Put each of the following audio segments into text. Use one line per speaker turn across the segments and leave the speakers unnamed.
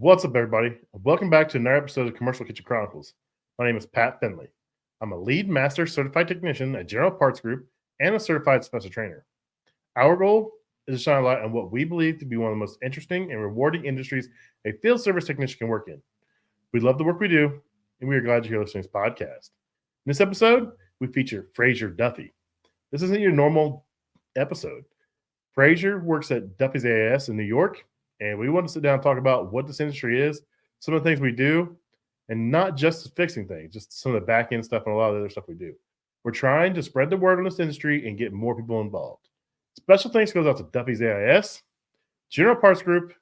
What's up, everybody? Welcome back to another episode of Commercial Kitchen Chronicles. My name is Pat Finley. I'm a lead master certified technician at General Parts Group and a certified special trainer. Our goal is to shine a light on what we believe to be one of the most interesting and rewarding industries a field service technician can work in. We love the work we do, and we are glad you're here listening to this podcast. In this episode, we feature Fraser Duffy. This isn't your normal episode. Fraser works at Duffy's AIS in New York, and we want to sit down and talk about what this industry is, some of the things we do, and not just fixing things, just some of the back end stuff and a lot of the other stuff we do. We're trying to spread the word on this industry and get more people involved. Special thanks goes out to Duffy's AIS, General Parts Group,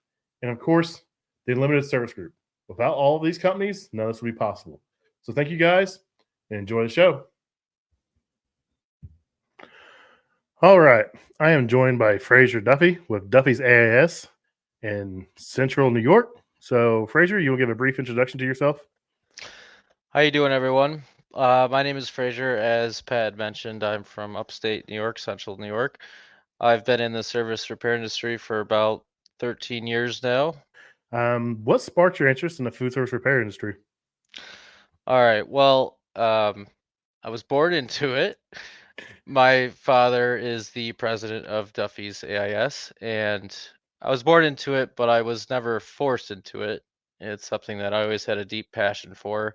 and of course, the Limited Service Group. Without all of these companies, none of this would be possible. So thank you guys and enjoy the show. All right. I am joined by Fraser Duffy with Duffy's AIS in Central New York. So, Fraser, you will give a brief introduction to yourself?
How you doing, everyone? My name is Fraser. As Pat mentioned, I'm from upstate New York, Central New York. I've been in the service repair industry for about 13 years now.
What sparked your interest in the food service repair industry?
All right. Well, I was born into it. My father is the president of Duffy's AIS, and I was born into it, but I was never forced into it. It's something that I always had a deep passion for.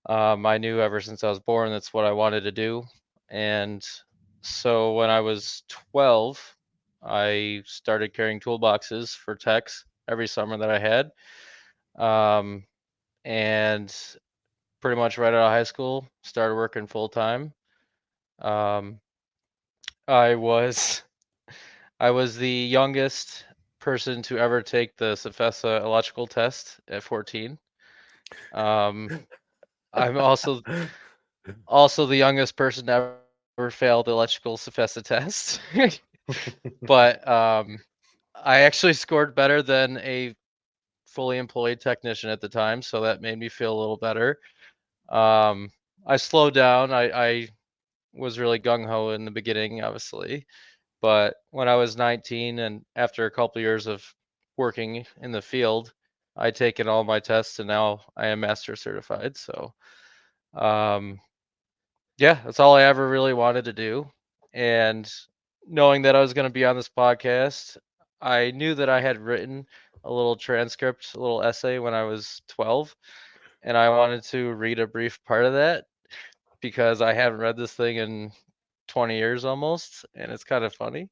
I knew ever since I was born that's what I wanted to do. And so when I was 12, I started carrying toolboxes for techs every summer that I had. And pretty much right out of high school, started working full time. Um, I was I was the youngest person to ever take the Cefesa electrical test at 14. I'm also the youngest person to ever fail the electrical Cefesa test. But I actually scored better than a fully employed technician at the time, so that made me feel a little better. I slowed down. I was really gung-ho in the beginning, obviously. But when I was 19 and after a couple years of working in the field, I'd taken all my tests and now I am master certified. So yeah, that's all I ever really wanted to do. And knowing that I was going to be on this podcast, I knew that I had written a little transcript, a little essay when I was 12, and I wanted to read a brief part of that because I haven't read this thing in 20 years almost, and it's kind of funny.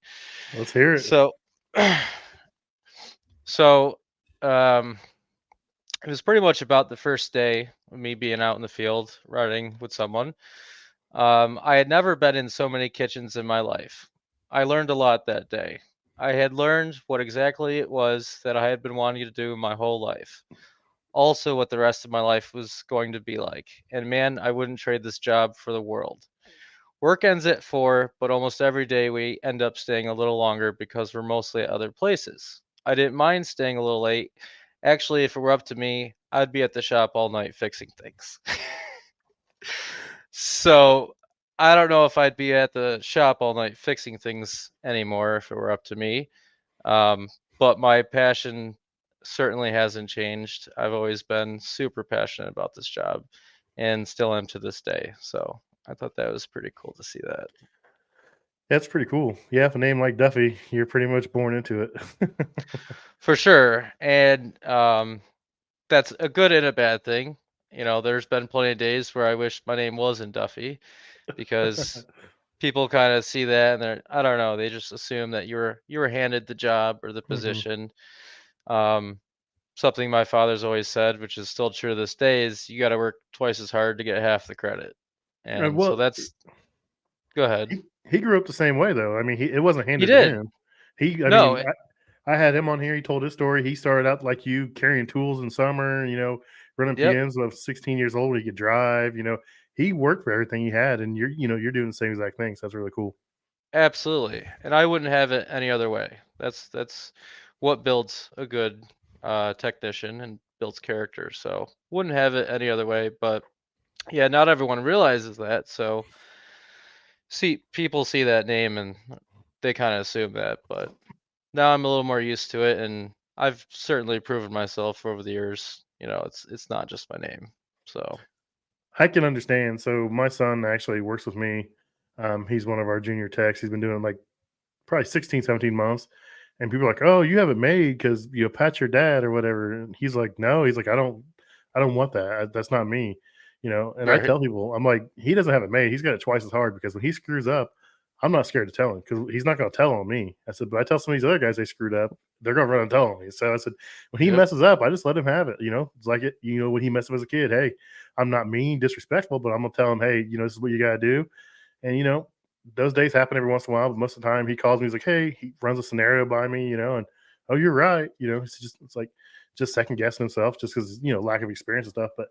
Let's hear it.
So, so it was pretty much about the first day of me being out in the field riding with someone. I had never been in so many kitchens in my life. I learned a lot that day. I had learned what exactly it was that I had been wanting to do my whole life. Also, what the rest of my life was going to be like. And man, I wouldn't trade this job for the world. Work ends at 4, but almost every day we end up staying a little longer because we're mostly at other places. I didn't mind staying a little late. Actually, if it were up to me, I'd be at the shop all night fixing things. So I don't know if I'd be at the shop all night fixing things anymore if it were up to me. But my passion certainly hasn't changed. I've always been super passionate about this job and still am to this day. So I thought that was pretty cool to see that.
That's pretty cool. Yeah, if a name like Duffy, you're pretty much born into it.
For sure. And that's a good and a bad thing. There's been plenty of days where I wish my name wasn't Duffy because people kind of see that and I don't know, they just assume that you were handed the job or the position. Something my father's always said, which is still true to this day, is you got to work twice as hard to get half the credit. And so
Well,
that's go ahead.
he grew up the same way, though. I mean, it wasn't
He
handed to
did.
him.
No,
I had him on here. He told his story. He started out like you, carrying tools in summer, running
yep,
PMs when 16 years old. He could drive, he worked for everything he had, and you're doing the same exact thing. So that's really cool.
absolutely. And I wouldn't have it any other way. That's what builds a good technician and builds character. So wouldn't have it any other way. But yeah, not everyone realizes that. So people see that name and they kind of assume that. But now I'm a little more used to it, and I've certainly proven myself over the years. It's not just my name. So
I can understand. So my son actually works with me. He's one of our junior techs. He's been doing like probably 16, 17 months. And people are like, "Oh, you have it made because you pat your dad or whatever." And he's like, "No," he's like, I don't want that. That's not me." And I
right,
tell people, I'm like, he doesn't have it made. He's got it twice as hard because when he screws up, I'm not scared to tell him because he's not going to tell on me. I said, but I tell some of these other guys they screwed up, they're going to run and tell on me. So I said, when he
yep,
messes up, I just let him have it. It's like it. When he messed up as a kid, hey, I'm not mean, disrespectful, but I'm gonna tell him, hey, this is what you got to do. And those days happen every once in a while, but most of the time he calls me, he's like, hey, he runs a scenario by me, and oh, you're right. It's like just second guessing himself just because, lack of experience and stuff. But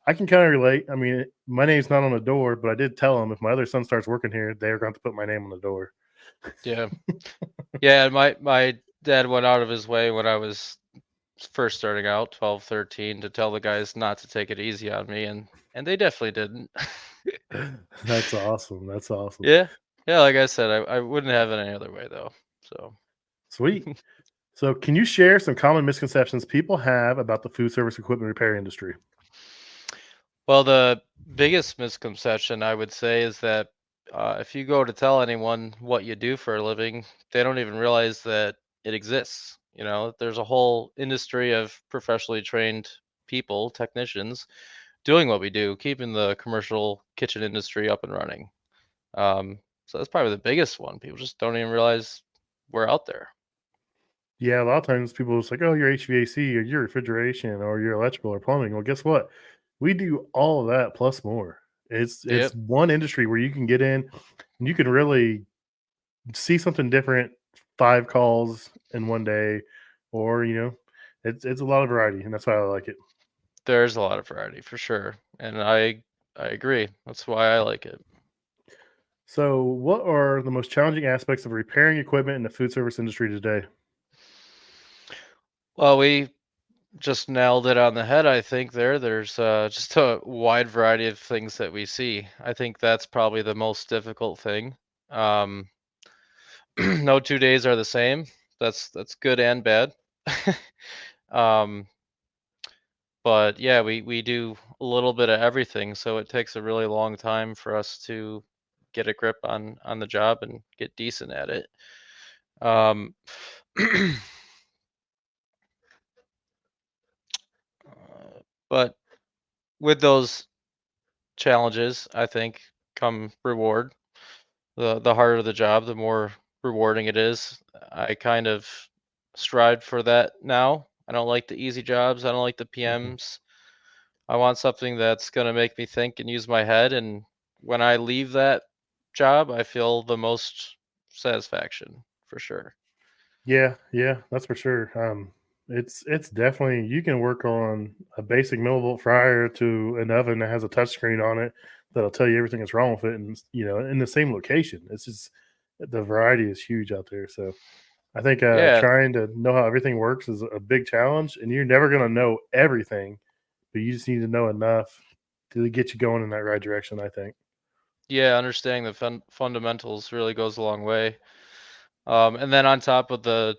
I can kind of relate. I mean, my name's not on the door, but I did tell him if my other son starts working here, they're going to put my name on the door.
yeah, yeah. My dad went out of his way when I was first starting out, 12, 13, to tell the guys not to take it easy on me, and they definitely didn't.
That's awesome. That's awesome.
Yeah, yeah. Like I said, I wouldn't have it any other way though. So.
Sweet. So, can you share some common misconceptions people have about the food service equipment repair industry?
Well, the biggest misconception I would say is that if you go to tell anyone what you do for a living, they don't even realize that it exists. There's a whole industry of professionally trained people, technicians, doing what we do, keeping the commercial kitchen industry up and running. So that's probably the biggest one. People just don't even realize we're out there.
Yeah, a lot of times people are just like, "Oh, you're HVAC or you're refrigeration or you're electrical or plumbing." Well, guess what? We do all of that plus more. It's
Yep,
one industry where you can get in and you can really see something different 5 calls in one day, or it's a lot of variety, and that's why I like it.
there's a lot of variety for sure, and I agree. That's why I like it.
So, what are the most challenging aspects of repairing equipment in the food service industry today?
Well, we just nailed it on the head, I think there's just a wide variety of things that we see. I think that's probably the most difficult thing. Um, no 2 days are the same. That's good and bad. um, but yeah, we do a little bit of everything, so it takes a really long time for us to get a grip on the job and get decent at it. Um, but with those challenges, I think come reward. The harder the job, the more rewarding it is. I kind of strive for that now. I don't like the easy jobs. I don't like the
Mhm.
PMs. I want something that's going to make me think and use my head. And when I leave that job, I feel the most satisfaction for sure.
Yeah, yeah, that's for sure. It's definitely you can work on a basic millivolt fryer to an oven that has a touch screen on it that'll tell you everything that's wrong with it, and in the same location. It's just the variety is huge out there. So I think
Yeah,
trying to know how everything works is a big challenge, and you're never going to know everything, but you just need to know enough to get you going in that right direction. I think.
yeah. Understanding the fundamentals really goes a long way. And then on top of the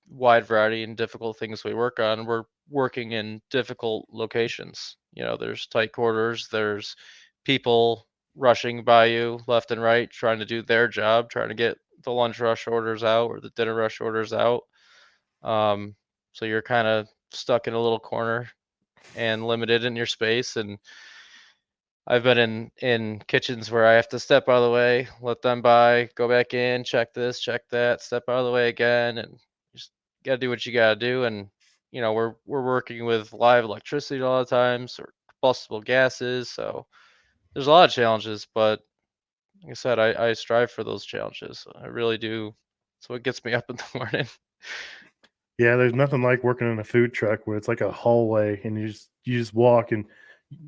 wide variety and difficult things we work on, we're working in difficult locations. There's tight quarters, there's people rushing by you left and right, trying to do their job, trying to get the lunch rush orders out or the dinner rush orders out. Um, so you're kind of stuck in a little corner and limited in your space. And I've been in kitchens where I have to step out of the way, let them by, go back in, check this, check that, step out of the way again, and just gotta do what you gotta do. And we're working with live electricity a lot of times or combustible gases, so there's a lot of challenges. But like I said, I strive for those challenges. I really do. So it gets me up in the morning.
Yeah, there's nothing like working in a food truck where it's like a hallway and you just walk and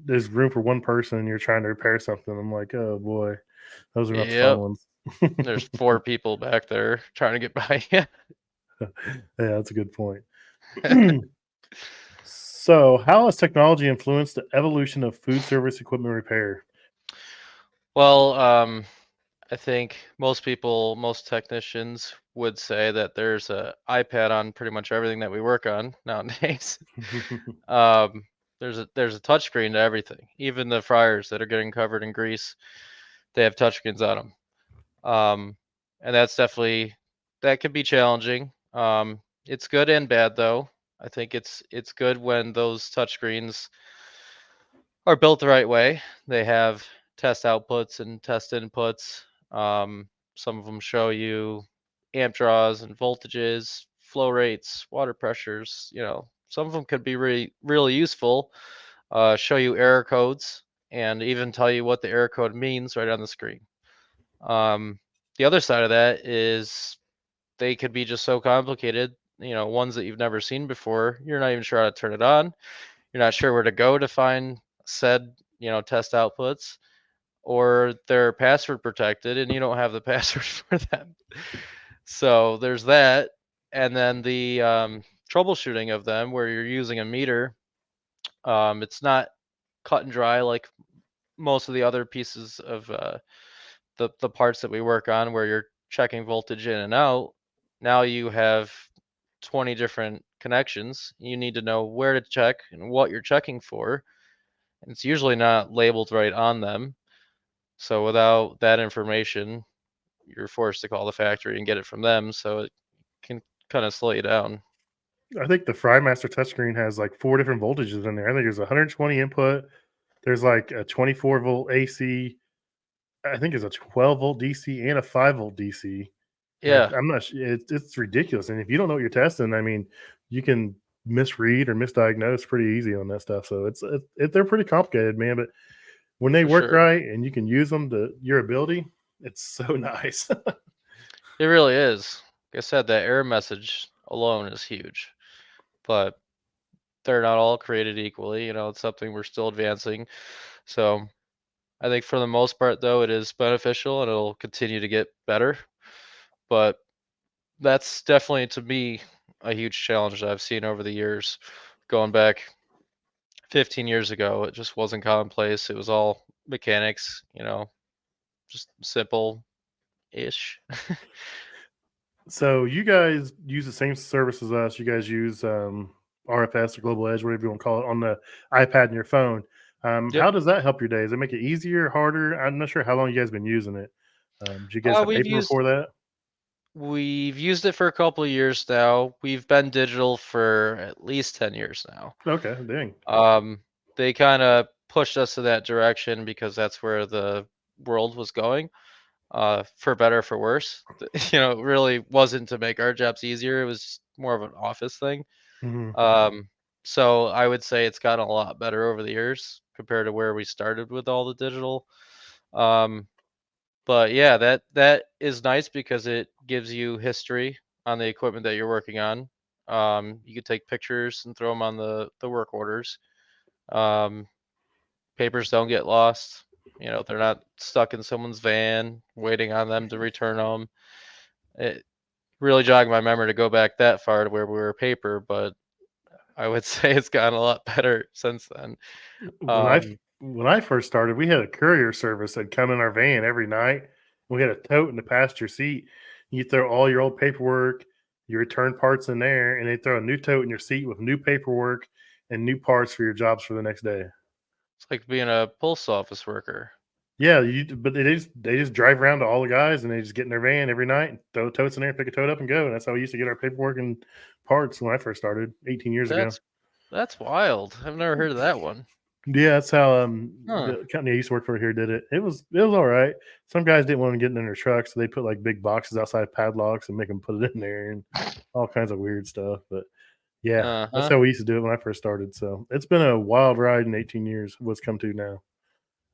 there's room for one person and you're trying to repair something. I'm like, oh boy, those are not the fun
Yep.
ones.
There's four people back there trying to get by. Yeah.
Yeah, that's a good point. So, how has technology influenced the evolution of food service equipment repair?
Well, I think most people, most technicians would say that there's a iPad on pretty much everything that we work on nowadays. Um, there's a touchscreen to everything. Even the fryers that are getting covered in grease, they have touchscreens on them. And that's definitely that can be challenging. It's good and bad though. I think it's good when those touchscreens are built the right way. They have test outputs and test inputs. Some of them show you amp draws and voltages, flow rates, water pressures. Some of them could be really useful. Show you error codes and even tell you what the error code means right on the screen. The other side of that is they could be just so complicated. Ones that you've never seen before. You're not even sure how to turn it on. You're not sure where to go to find said test outputs, or they're password protected and you don't have the password for them. So there's that. And then the troubleshooting of them where you're using a meter. It's not cut and dry like most of the other pieces of the parts that we work on where you're checking voltage in and out. Now you have 20 different connections. You need to know where to check and what you're checking for. And it's usually not labeled right on them. So without that information, you're forced to call the factory and get it from them. So it can kind of slow you down.
I think the FryMaster touchscreen has like 4 different voltages in there. I think there's 120 input. There's like a 24-volt AC. I think there's a 12-volt DC and a 5-volt DC. And
Yeah,
I'm not. It's ridiculous. And if you don't know what you're testing, I mean, you can misread or misdiagnose pretty easy on that stuff. So they're pretty complicated, man. But when they
for
work
sure.
right and you can use them to your ability, it's so nice.
It really is. Like I said, that error message alone is huge, but they're not all created equally. It's something we're still advancing. So I think for the most part, though, it is beneficial and it'll continue to get better. But that's definitely, to me, a huge challenge that I've seen over the years. Going back 15 years ago, it just wasn't commonplace. It was all mechanics, just simple ish.
So you guys use the same service as us. You guys use RFS or Global Edge, whatever you want to call it, on the iPad and your phone.
Yep.
How does that help your day? Does it make it easier, harder? I'm not sure how long you guys been using it. Did you guys have
We've
paper
used
before that?
we've used it for a couple of years now. We've been digital for at least 10 years now.
Okay, dang.
Um, they kind of pushed us to that direction because that's where the world was going. For better or for worse. It really wasn't to make our jobs easier. It was more of an office thing.
Hmm.
Um, so I would say it's gotten a lot better over the years compared to where we started with all the digital. Um, but yeah, that is nice because it gives you history on the equipment that you're working on. You could take pictures and throw them on the work orders. Um, Papers don't get lost. They're not stuck in someone's van waiting on them to return them. It really jogged my memory to go back that far to where we were paper, but I would say it's gotten a lot better since then.
When I
Um,
when I first started, we had a courier service that come in our van every night. We had a tote in the passenger seat. You throw all your old paperwork, your return parts in there, and they throw a new tote in your seat with new paperwork and new parts for your jobs for the next day.
it's like being a post office worker.
Yeah, but they just drive around to all the guys and they just get in their van every night and throw totes in there, pick a tote up and go. And that's how we used to get our paperwork and parts when I first started 18 years ago.
That's that's wild. I've never heard of that one.
Yeah, that's how
Huh.
the company I used to work for here did it. It was all right. Some guys didn't want to get in their trucks, so they put like big boxes outside padlocks and make them put it in there and all kinds of weird stuff. But yeah, that's
Uh-huh.
how we used to do it when I first started. So it's been a wild ride in 18 years. What's come to now?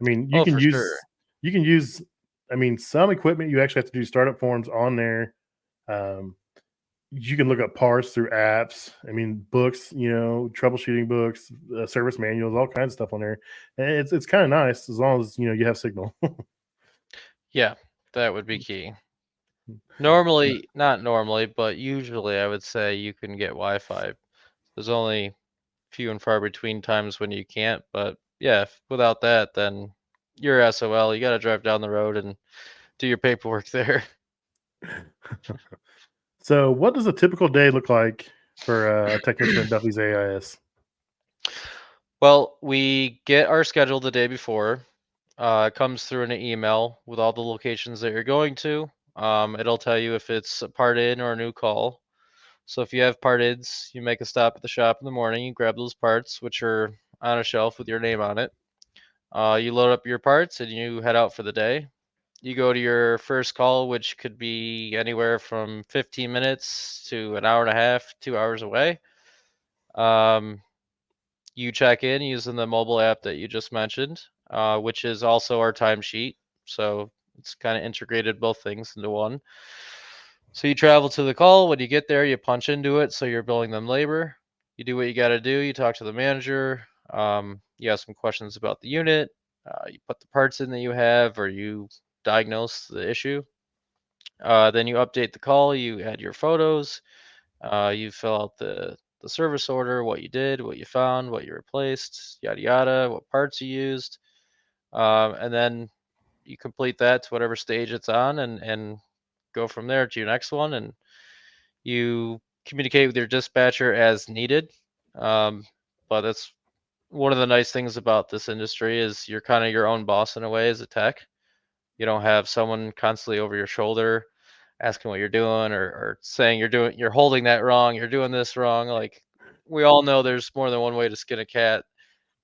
I mean,
Oh, for sure.
you can use. I mean, some equipment you actually have to do startup forms on there. Um, you can look up parts through apps. I mean, books, troubleshooting books, service manuals, all kinds of stuff on there. And it's kind of nice as long as you have signal.
Yeah, that would be key.
Yeah.
Not normally, but usually I would say you can get Wi-Fi. There's only few and far between times when you can't, but yeah, without that, then you're SOL. You got to drive down the road and do your paperwork there.
So, what does a typical day look like for a technician at Duffy's AIS?
Well, we get our schedule the day before. It comes through in an email with all the locations that you're going to. It'll tell you if it's a part in or a new call. So if you have part ids, you make a stop at the shop in the morning, you grab those parts, which are on a shelf with your name on it. You load up your parts and you head out for the day. You go to your first call, which could be anywhere from 15 minutes to an hour and a half, 2 hours away. Um, you check in using the mobile app that you just mentioned, which is also our timesheet. So it's kind of integrated both things into one. So you travel to the call. When you get there, you punch into it. So you're billing them labor. You do what you got to do. You talk to the manager. You ask some questions about the unit. You put the parts in that you have, or you diagnose the issue. Then you update the call. You add your photos. You fill out the service order, what you did, what you found, what you replaced, yada yada, what parts you used, and then you complete that to whatever stage it's on, and go from there to your next one, and you communicate with your dispatcher as needed. Um, but that's one of the nice things about this industry is you're kind of your own boss in a way as a tech. You don't have someone constantly over your shoulder asking what you're doing, or saying you're holding that wrong, you're doing this wrong. Like, we all know there's more than one way to skin a cat.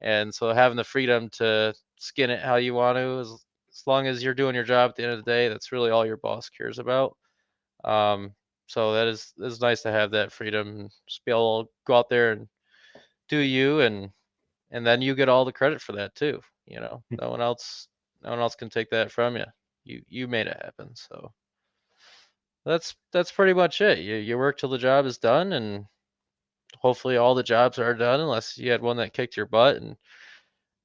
And so having the freedom to skin it how you want to, as long as you're doing your job at the end of the day, that's really all your boss cares about. Um, so that is nice to have that freedom and just be able to go out there and do you, and then you get all the credit for that too. No one else can take that from you. You made it happen. So that's pretty much it. You work till the job is done, and hopefully all the jobs are done, unless you had one that kicked your butt and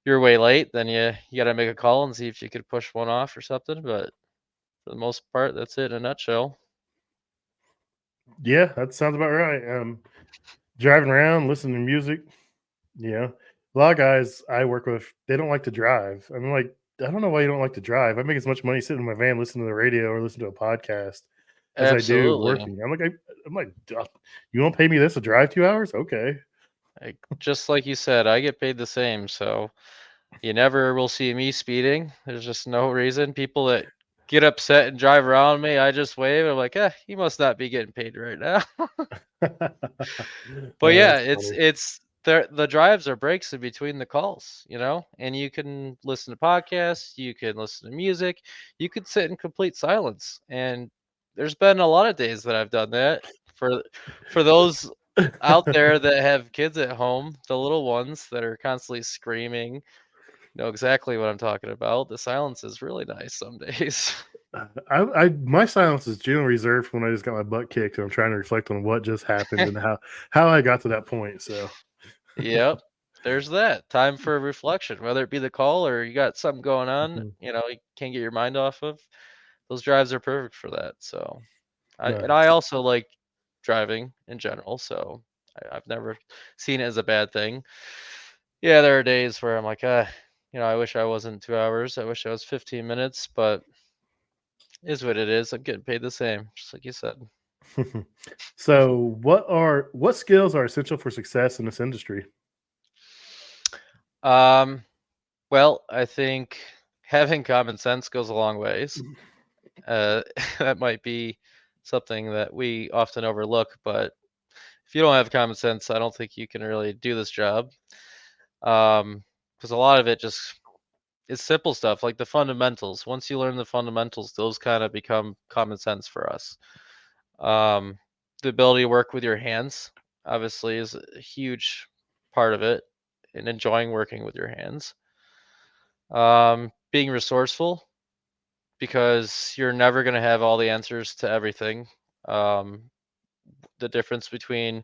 you're way late. Then you got to make a call and see if you could push one off or something. But for the most part, that's it in a nutshell.
Yeah, that sounds about right. Driving around, listening to music. Yeah, a lot of guys I work with, they don't like to drive. I'm like, I don't know why you don't like to drive. I make as much money sitting in my van listening to the radio or listening to a podcast as I do
Absolutely.
working. I'm like, "Duh, you won't pay me this to drive 2 hours? Okay."
Just like you said, I get paid the same, so you never will see me speeding. There's just no reason. People that get upset and drive around me, I just wave. I'm like, you must not be getting paid right now. But yeah,
That's
it's
funny.
it's the drives are breaks in between the calls, and you can listen to podcasts, you can listen to music, you could sit in complete silence. And there's been a lot of days that I've done that. For those out there that have kids at home, the little ones that are constantly screaming, know exactly what I'm talking about. The silence is really nice some days.
My silence is generally reserved for when I just got my butt kicked and I'm trying to reflect on what just happened and how I got to that point. So
Yep. There's that. Time for reflection, whether it be the call or you got something going on,
mhm,
you can't get your mind off of. Those drives are perfect for that. So, I
nice.
also like driving in general, so I've never seen it as a bad thing. Yeah, there are days where I'm like, I wish I wasn't 2 hours. I wish I was 15 minutes, but is what it is. I'm getting paid the same, just like you said.
So what skills are essential for success in this industry?
Um, well, I think having common sense goes a long ways. Uh, that might be something that we often overlook, but if you don't have common sense, I don't think you can really do this job. Because a lot of it just is simple stuff like the fundamentals. Once you learn the fundamentals, those kind of become common sense for us. Um, the ability to work with your hands, obviously, is a huge part of it, and enjoying working with your hands. Being resourceful, because you're never going to have all the answers to everything. Um, the difference between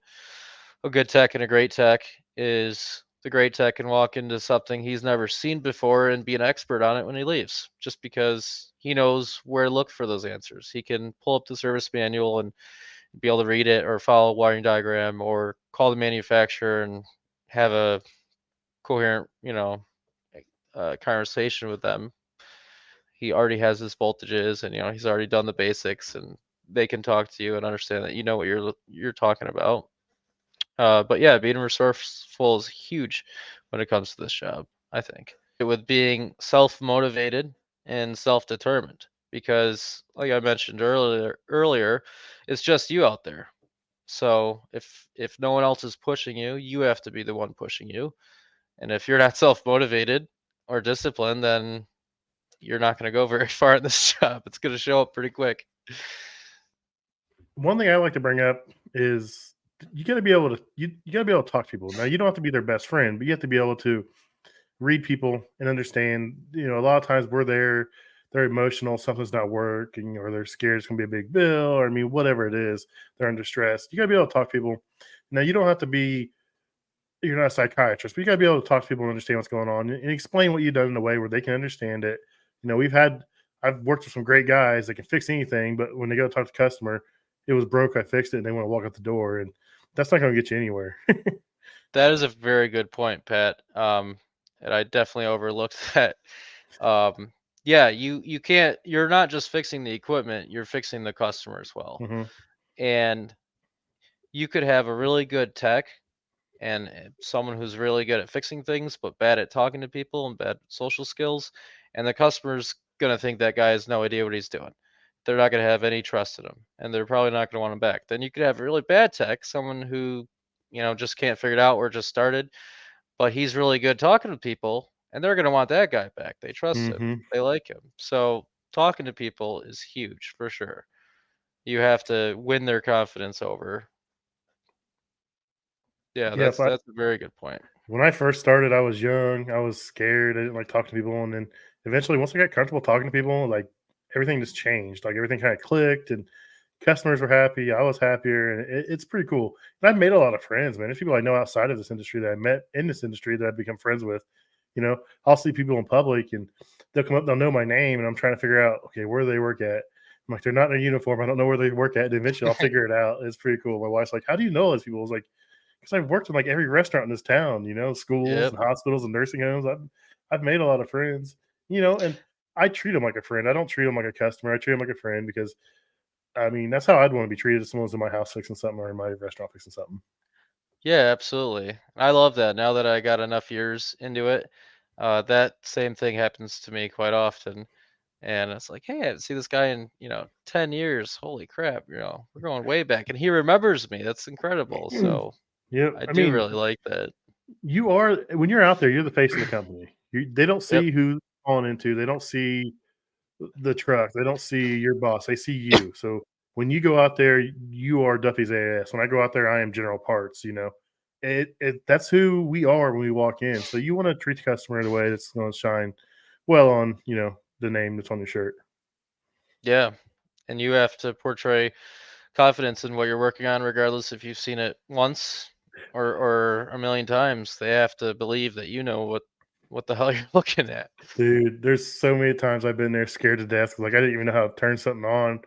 a good tech and a great tech is the great tech can walk into something he's never seen before and be an expert on it when he leaves, just because he knows where to look for those answers. He can pull up the service manual and be able to read it, or follow a wiring diagram, or call the manufacturer and have a coherent, conversation with them. he already has his voltages, and he's already done the basics, and they can talk to you and understand that you know what you're talking about. But yeah, being resourceful is huge when it comes to this job, I think. With being self-motivated and self-determined, because like I mentioned earlier, it's just you out there. So if no one else is pushing you, you have to be the one pushing you. And if you're not self-motivated or disciplined, then you're not going to go very far in this job. It's going to show up pretty quick.
One thing I like to bring up is you got to be able to you got to be able to talk to people. Now you don't have to be their best friend, but you have to be able to read people and understand. A lot of times they're emotional, something's not working, or they're scared it's gonna be a big bill, or I mean, whatever it is, they're under stress. You gotta be able to talk to people. Now you don't have to be you're not a psychiatrist, but you gotta be able to talk to people and understand what's going on and explain what you've done in a way where they can understand it. I've worked with some great guys that can fix anything, but when they go to talk to the customer, it was broke, I fixed it, and they want to walk out the door, and that's not gonna get you anywhere.
That is a very good point, Pat. And I definitely overlooked that. Yeah, you can't. You're not just fixing the equipment; you're fixing the customer as well.
Hmm.
And you could have a really good tech and someone who's really good at fixing things, but bad at talking to people and bad social skills, and the customer's gonna think that guy has no idea what he's doing. They're not gonna have any trust in him, and they're probably not gonna want him back. Then you could have a really bad tech, someone who just can't figure it out or just started, but he's really good talking to people, and they're going to want that guy back. They trust him.
Hmm.
They like him. So talking to people is huge for sure. You have to win their confidence over. Yeah,
Yeah,
that's a very good point.
when I first started, I was young. I was scared. I didn't like talking to people. And then eventually, once I got comfortable talking to people, like everything just changed. Like everything kind of clicked, and customers were happy. I was happier, and it's pretty cool. And I've made a lot of friends, man. There's people I know outside of this industry that I met in this industry that I've become friends with. I'll see people in public, and they'll come up, they'll know my name, and I'm trying to figure out, okay, where do they work at? I'm like, they're not in a uniform. I don't know where they work at. And eventually, I'll figure it out. It's pretty cool. My wife's like, how do you know all these people? I was like, because I've worked in like every restaurant in this town, schools
Yep.
and hospitals and nursing homes. I've made a lot of friends, and I treat them like a friend. I don't treat them like a customer. I treat them like a friend because I mean that's how I'd want to be treated if someone's in my house fixing something or in my restaurant fixing something.
Yeah, absolutely. I love that. Now that I got enough years into it, that same thing happens to me quite often. And it's like, hey, I haven't seen this guy in 10 years. Holy crap, we're going way back, and he remembers me. That's incredible. So
Yeah,
I
I
do
mean,
really like that.
you are when you're out there, you're the face of the company. They don't
Yep.
see who on into. They don't see the truck. They don't see your boss. They see you. So when you go out there, you are Duffy's AS. When I go out there, I am General Parts. That's who we are when we walk in. So you want to treat the customer in a way that's going to shine well on the name that's on your shirt.
Yeah. And you have to portray confidence in what you're working on, regardless if you've seen it once or a million times. They have to believe that you know what the hell you're looking at.
Dude, there's so many times I've been there scared to death. Like I didn't even know how to turn something on.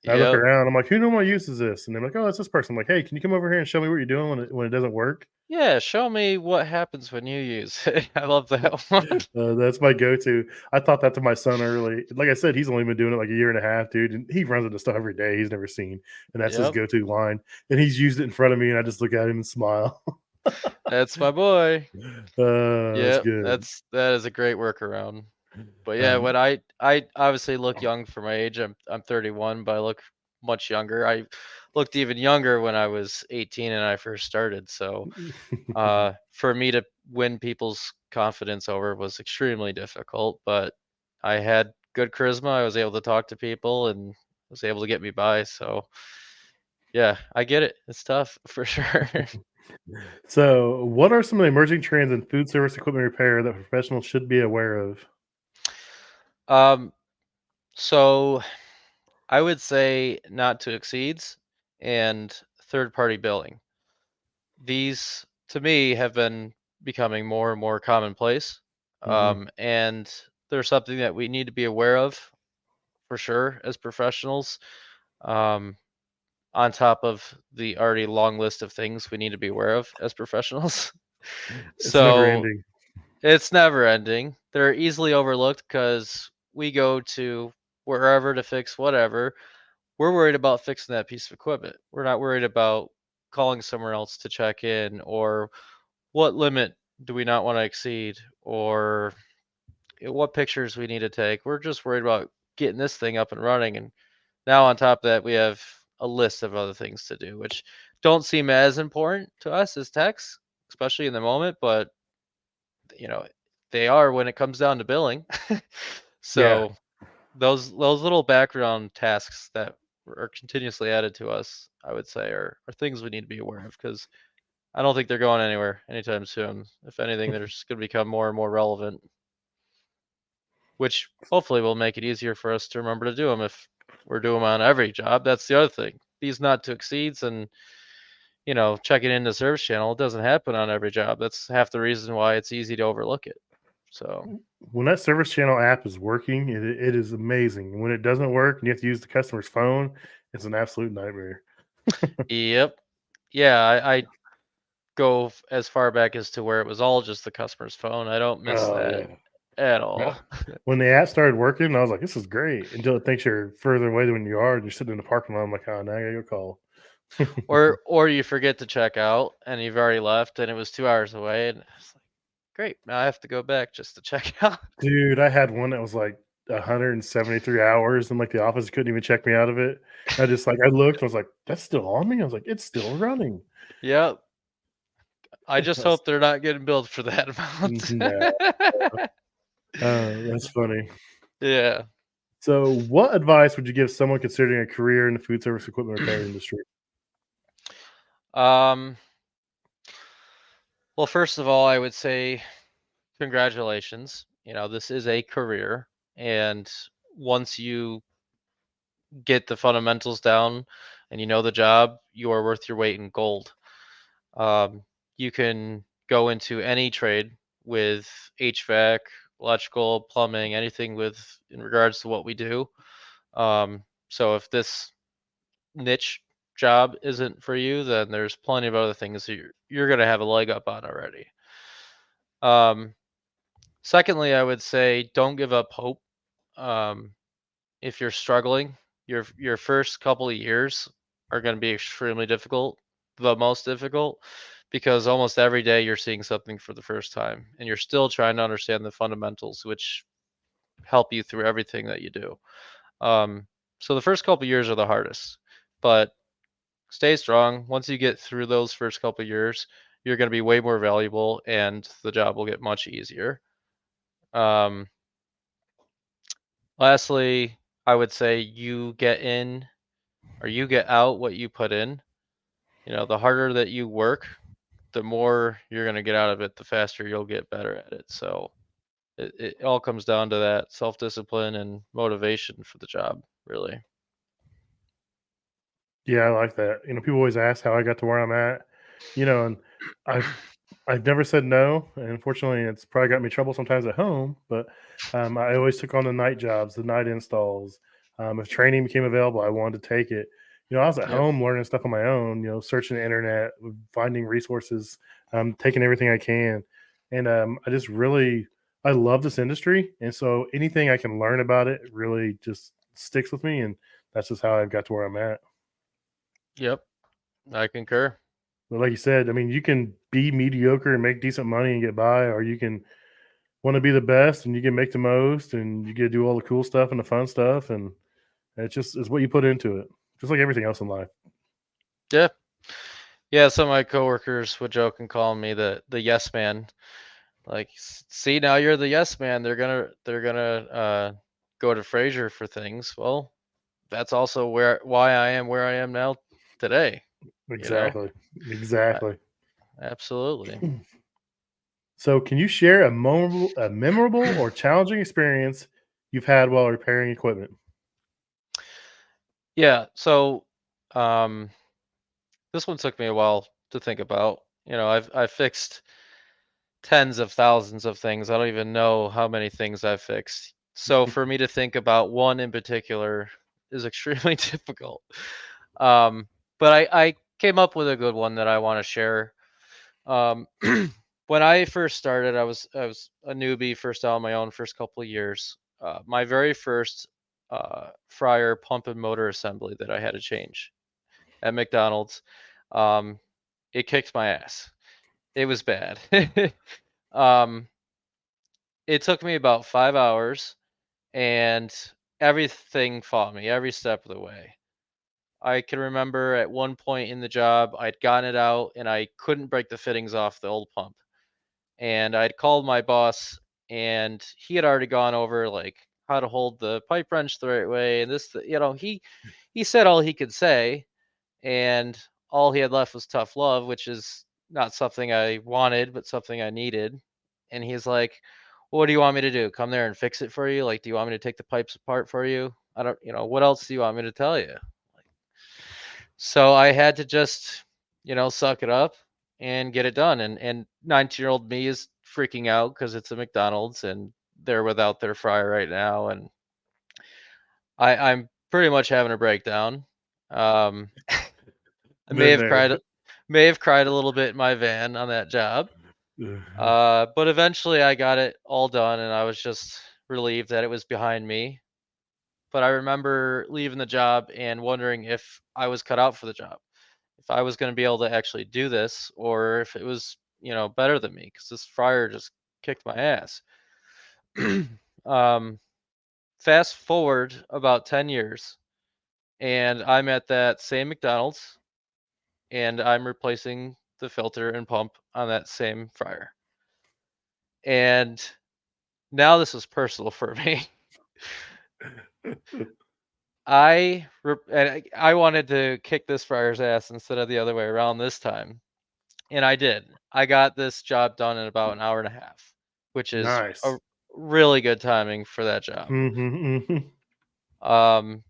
I look
Yep.
around. I'm like, who normally uses this? And they're like, oh, it's this person. I'm like, hey, can you come over here and show me what you're doing when it doesn't work?
Yeah, show me what happens when you use it. I love that one.
That's my go-to. I taught that to my son early. Like I said, he's only been doing it like a year and a half, dude, and he runs into stuff every day he's never seen, and that's his
Yep.
go-to line. And he's used it in front of me, and I just look at him and smile.
That's my boy.
That's
Yep.
good.
That is a great workaround. But yeah,
Um,
when I obviously look young for my age. I'm 31, but I look much younger. I looked even younger when I was 18 and I first started. So for me to win people's confidence over was extremely difficult, but I had good charisma. I was able to talk to people and was able to get me by. So yeah, I get it. It's tough for sure.
so, what are some of the emerging trends in food service equipment repair that professionals should be aware of?
um, so I would say not to exceeds and third party billing. These to me have been becoming more and more commonplace.
Hmm.
And there's something that we need to be aware of for sure as professionals. Um, on top of the already long list of things we need to be aware of as professionals.
It's never
So
ending.
it's never ending. They're easily overlooked because we go to wherever to fix whatever, we're worried about fixing that piece of equipment. We're not worried about calling somewhere else to check in, or what limit do we not want to exceed, or what pictures we need to take. We're just worried about getting this thing up and running. And now on top of that, we have a list of other things to do, which don't seem as important to us as techs, especially in the moment, but you know, they are when it comes down to billing.
Yeah.
So those little background tasks that are continuously added to us, I would say, are things we need to be aware of, because I don't think they're going anywhere anytime soon. If anything, they're just going to become more and more relevant, which hopefully will make it easier for us to remember to do them if we're doing them on every job. That's the other thing. These not to exceeds and checking in the service channel, it doesn't happen on every job. That's half the reason why it's easy to overlook it. So
When that service channel app is working, it is amazing. When it doesn't work and you have to use the customer's phone, it's an absolute nightmare.
yep. Yeah, I go as far back as to where it was all just the customer's phone. I don't miss
Oh
that
yeah.
at
Yeah.
all.
When the app started working, I was like, "This is great." Until it thinks you're further away than you are, and you're sitting in the parking lot. I'm like, "Oh, now I gotta go call."
Or you forget to check out and you've already left and it was 2 hours away, and it's like, great, now I have to go back just to check out.
Dude, I had one that was like 173 hours, and like the office couldn't even check me out of it. I looked, I was like, "That's still on me?" I was like, "It's still running."
Yep. I just
That's
hope they're not getting billed for that amount.
no, that's funny.
Yeah.
So, what advice would you give someone considering a career in the food service equipment repair industry?
Um, well, first of all, I would say congratulations. This is a career, and once you get the fundamentals down and you know the job, you are worth your weight in gold. You can go into any trade with HVAC, electrical, plumbing, anything with in regards to what we do. So if this niche job isn't for you, then there's plenty of other things that you're going to have a leg up on already. Um, Secondly, I would say don't give up hope. Um, if you're struggling, your first couple of years are going to be extremely difficult, the most difficult, because almost every day you're seeing something for the first time and you're still trying to understand the fundamentals, which help you through everything that you do. Um, so the first couple of years are the hardest, but stay strong. Once you get through those first couple of years, you're going to be way more valuable and the job will get much easier. Um, Lastly, I would say you get in or you get out what you put in. The harder that you work, the more you're going to get out of it, the faster you'll get better at it. So it all comes down to that self-discipline and motivation for the job, really.
Yeah, I like that. People always ask how I got to where I'm at, and I've I've never said no, and unfortunately, it's probably got me trouble sometimes at home. But I always took on the night jobs, the night installs. If training became available, I wanted to take it. I was at
Yep.
home learning stuff on my own. Searching the internet, finding resources, taking everything I can, and I just really I love this industry, and so anything I can learn about it really just sticks with me, and that's just how I've got to where I'm at.
Yep. I concur.
But like you said, I mean, you can be mediocre and make decent money and get by, or you can want to be the best and you can make the most and you get to do all the cool stuff and the fun stuff. And it's what you put into it, just like everything else in life.
Yeah. Yeah. Some of my coworkers would joke and call me the yes man. Like, see, now you're the yes man. They're gonna go to Fraser for things. Well, that's also why I am where I am now today. You know,
Exactly.
I,
Exactly.
absolutely.
So, can you share a memorable or challenging experience you've had while repairing equipment?
Yeah. So, um, this one took me a while to think about. I've fixed tens of thousands of things. I don't even know how many things I've fixed. So for me to think about one in particular is extremely difficult. Um, but I came up with a good one that I want to share. Um, when I first started, I was a newbie, first out on my own, first couple of years. my very first fryer pump and motor assembly that I had to change at McDonald's. Um, it kicked my ass. It was bad. um, it took me about 5 hours, and everything fought me every step of the way. I can remember at one point in the job, I'd gotten it out and I couldn't break the fittings off the old pump. And I'd called my boss, and he had already gone over like how to hold the pipe wrench the right way. And he said all he could say, and all he had left was tough love, which is not something I wanted, but something I needed. And he's like, "What do you want me to do? Come there and fix it for you? Like, do you want me to take the pipes apart for you? I don't, what else do you want me to tell you?" So I had to just, suck it up and get it done. And 19-year-old me is freaking out because it's a McDonald's and they're without their fryer right now, and I'm pretty much having a breakdown. Um, I
Been there.
may have cried a little bit in my van on that job. But eventually I got it all done, and I was just relieved that it was behind me. But I remember leaving the job and wondering if I was cut out for the job, if I was going to be able to actually do this, or if it was, better than me, because this fryer just kicked my ass. um, Fast forward about 10 years, and I'm at that same McDonald's, and I'm replacing the filter and pump on that same fryer. And now this is personal for me. I wanted to kick this fryer's ass instead of the other way around this time. And I did. I got this job done in about an hour and a half, which is a
Nice.
really good timing for that job.
Mm-hmm.
Um,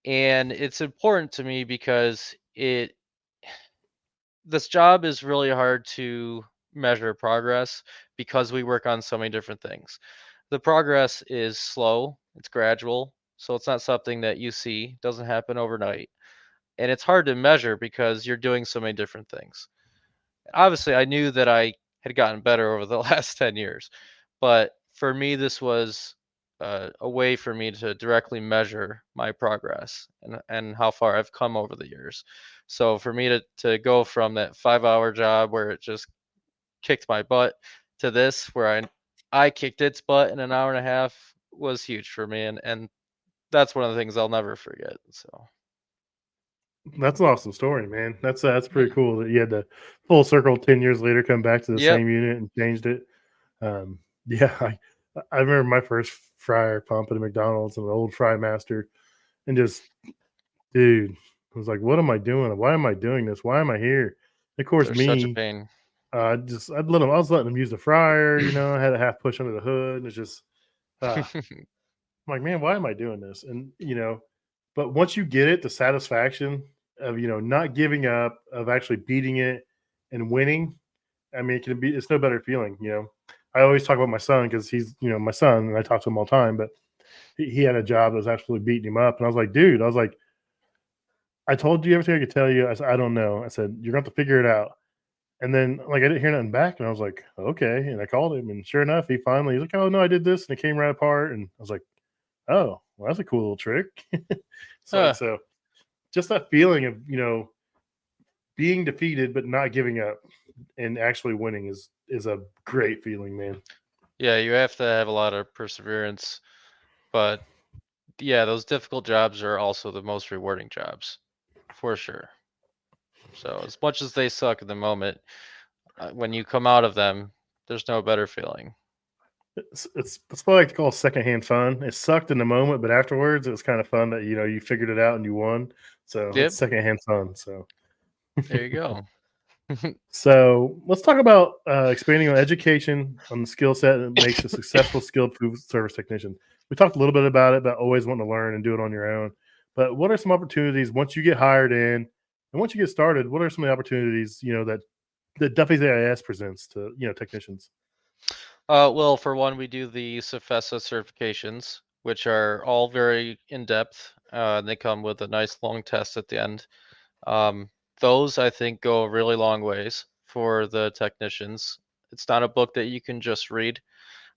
and it's important to me because this job is really hard to measure progress because we work on so many different things. The progress is slow, it's gradual, so it's not something that you see, doesn't happen overnight. And it's hard to measure because you're doing so many different things. Obviously, I knew that I had gotten better over the last 10 years, but for me, this was a way for me to directly measure my progress and how far I've come over the years. So for me to go from that 5-hour job where it just kicked my butt to this where I kicked its butt in an hour and a half was huge for me, and that's one of the things I'll never forget. So
That's an awesome story, man. That's
yeah.
pretty cool that you had to full circle 10 years later, come back to the
Yep.
same unit and changed it. Yeah, I remember my first fryer pump at a McDonald's and an old Fry Master, and just dude, I was like, "What am I doing? Why am I doing this? Why am I here?" Of course,
They're such a
me,
pain.
I was letting them use the fryer. I had a half push under the hood, and it's just I'm like, man, why am I doing this? And but once you get it, the satisfaction of not giving up, of actually beating it and winning. I mean, it's no better feeling. I always talk about my son because he's my son, and I talk to him all the time. But he had a job that was absolutely beating him up, and I was like, dude, I told you everything I could tell you. I said, I don't know. I said, you're going to have to figure it out. And then like I didn't hear nothing back, and I was like, okay. And I called him, and sure enough, he's like, oh no, I did this, and it came right apart. And I was like, oh, well, that's a cool little trick. It's like,
Huh.
so just that feeling of, being defeated but not giving up and actually winning is a great feeling, man.
Yeah, you have to have a lot of perseverance, but yeah, those difficult jobs are also the most rewarding jobs, for sure. So as much as they suck in the moment, when you come out of them, there's no better feeling.
It's what I like to call secondhand fun. It sucked in the moment, but afterwards it was kind of fun that you figured it out and you won. So it's
Yep,
secondhand fun. So
there you go.
so let's talk about expanding on education on the skill set that makes a successful skilled food service technician. We talked a little bit about always wanting to learn and do it on your own. But what are some opportunities once you get hired in and once you get started? What are some of the opportunities that Duffy's AIS presents to technicians?
Well, for one, we do the CFESA certifications, which are all very in depth. They come with a nice long test at the end. Um, those I think go a really long ways for the technicians. It's not a book that you can just read.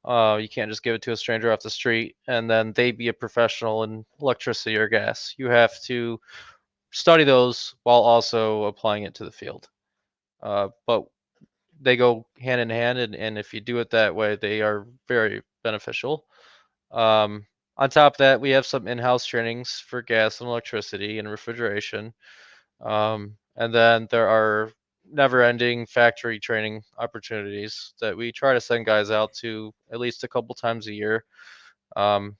You can't just give it to a stranger off the street and then they be a professional in electricity or gas. You have to study those while also applying it to the field. But they go hand in hand, and if you do it that way, they are very beneficial. Um, on top of that, we have some in-house trainings for gas and electricity and refrigeration. And then there are never-ending factory training opportunities that we try to send guys out to at least a couple times a year. Um,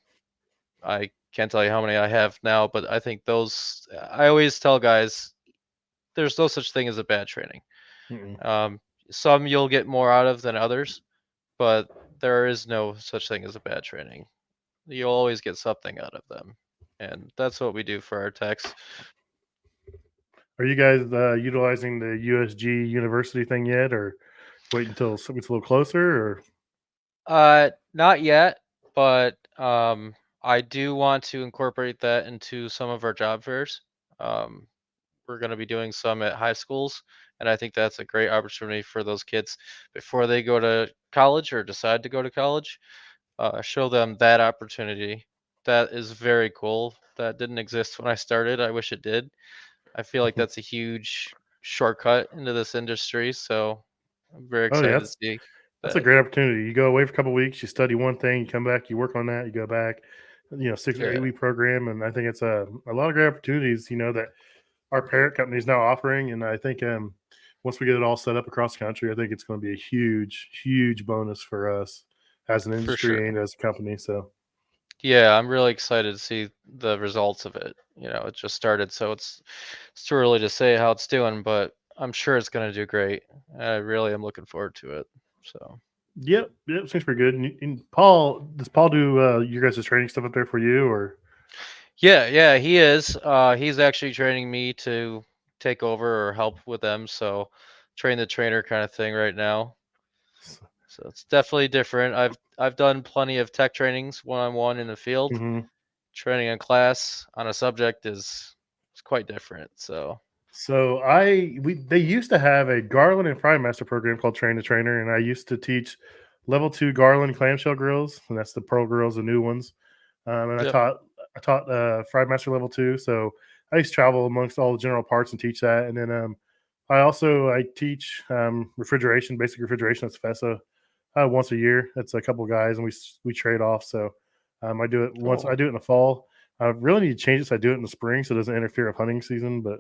I can't tell you how many I have now, but I think those. I always tell guys there's no such thing as a bad training.
Mm-mm.
Um, some you'll get more out of than others, but there is no such thing as a bad training. You'll always get something out of them, and that's what we do for our techs.
Are you guys utilizing the USG University thing yet, or wait until it's a little closer? Or
Not yet, but I do want to incorporate that into some of our job fairs. Um, we're going to be doing some at high schools, and I think that's a great opportunity for those kids before they go to college or decide to go to college. Show them that opportunity. That is very cool. That didn't exist when I started. I wish it did. I feel like that's a huge shortcut into this industry, so I'm very
oh yeah,
excited to see
that's a
that.
great opportunity. You go away for a couple weeks, you study one thing, you come back, you work on that, you go back. 6 or 8 week program, and I think it's a lot of great opportunities. That our parent company is now offering, and I think once we get it all set up across the country, I think it's going to be a huge, huge bonus for us as an
For sure.
industry and as a company. So
Yeah, I'm really excited to see the results of it. It just started, so it's too early to say how it's doing, but I'm sure it's going to do great. I really am looking forward to it. So,
yep, seems pretty good. And Paul, does Paul do your guys' training stuff up there for you, or
yeah, he is. He's actually training me to take over or help with them, so train the trainer kind of thing right now. So it's definitely different. I've done plenty of tech trainings one-on-one in the field.
Mhm.
Training a class on a subject is quite different. So,
So they used to have a Garland and Fry Master program called Train the Trainer, and I used to teach level 2 Garland clamshell grills, and that's the Pearl grills, the new ones. And
yep.
I taught Fry Master level 2, so I used to travel amongst all the general parts and teach that. And then I teach refrigeration, basic refrigeration at FESA once a year. That's a couple guys, and we trade off. So I do it once.
Oh.
I do it in the fall. I really need to change this. I do it in the spring, so it doesn't interfere with hunting season. But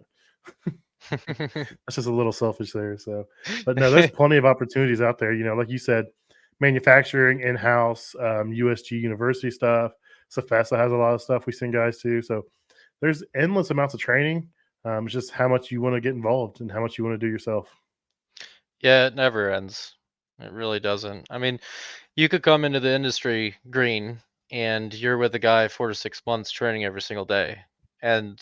that's just a little selfish there. So, but no, there's plenty of opportunities out there. Like you said, manufacturing, in house, USG University stuff. Cephesa has a lot of stuff we send guys to. So there's endless amounts of training. It's just how much you want to get involved and how much you want to do yourself.
Yeah, it never ends. It really doesn't. I mean, you could come into the industry green and you're with a guy 4 to 6 months training every single day, and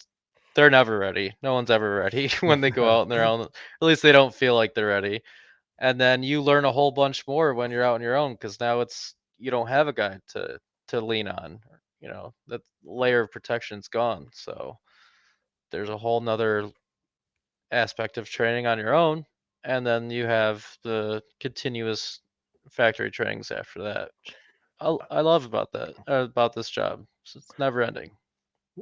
they're never ready. No one's ever ready when they go out on their own. At least they don't feel like they're ready. And then you learn a whole bunch more when you're out on your own because now you don't have a guy to lean on. That layer of protection's gone. So there's a whole nother aspect of training on your own, and then you have the continuous factory trainings after that. I love about that about this job. So it's never ending.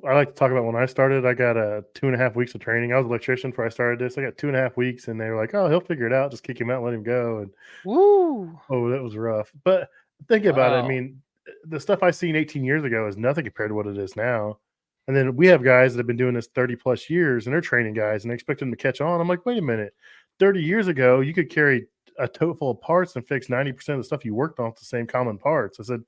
I like to talk about when I started. I got 2.5 weeks of training. I was an electrician before I started this. I got 2.5 weeks, and they were like, "Oh, he'll figure it out. Just kick him out and let him go." And
Woo!
oh, that was rough. But thinking about it, I
Wow.
mean, the stuff I seen 18 years ago is nothing compared to what it is now. And then we have guys that have been doing this 30 plus years, and they're training guys, and they expect them to catch on. I'm like, wait a minute, 30 years ago, you could carry a tote full of parts and fix 90% of the stuff you worked on with the same common parts. I said,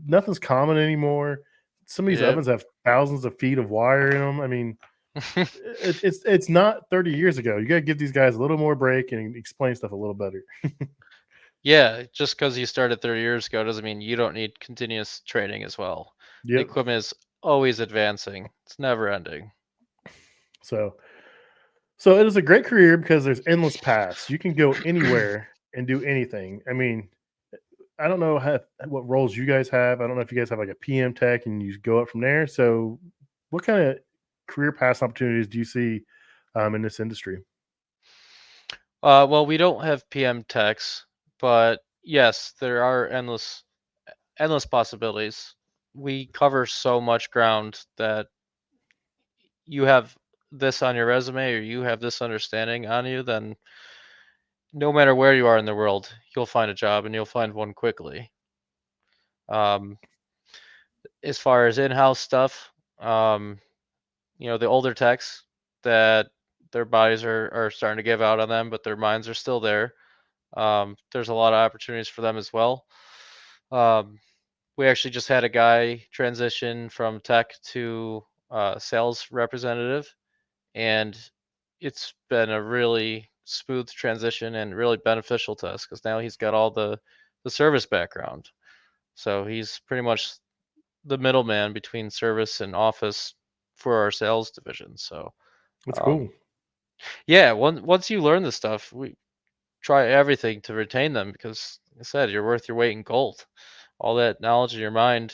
nothing's common anymore. Some of these
Yep.
ovens have thousands of feet of wire in them. I mean, it's not 30 years ago. You got to give these guys a little more break and explain stuff a little better.
Yeah, just because you started 30 years ago doesn't mean you don't need continuous training as well. The
Yep.
equipment is always advancing. It's never ending.
So So it is a great career because there's endless paths. You can go anywhere and do anything. I mean, I don't know what roles you guys have. I don't know if you guys have like a PM tech and you go up from there. So, what kind of career path opportunities do you see in this industry?
Well, we don't have PM techs, but yes, there are endless. endless possibilities. We cover so much ground that you have this on your resume or you have this understanding on you, then no matter where you are in the world, you'll find a job and you'll find one quickly. Um, as far as in-house stuff, um, the older techs that their bodies are starting to give out on them, but their minds are still there. There's a lot of opportunities for them as well. Um, we actually just had a guy transition from tech to sales representative, and it's been a really smooth transition and really beneficial to us because now he's got all the service background. So he's pretty much the middleman between service and office for our sales division. So
That's
um,
cool.
yeah, once you learn the stuff, we try everything to retain them because, like I said, you're worth your weight in gold. All that knowledge in your mind,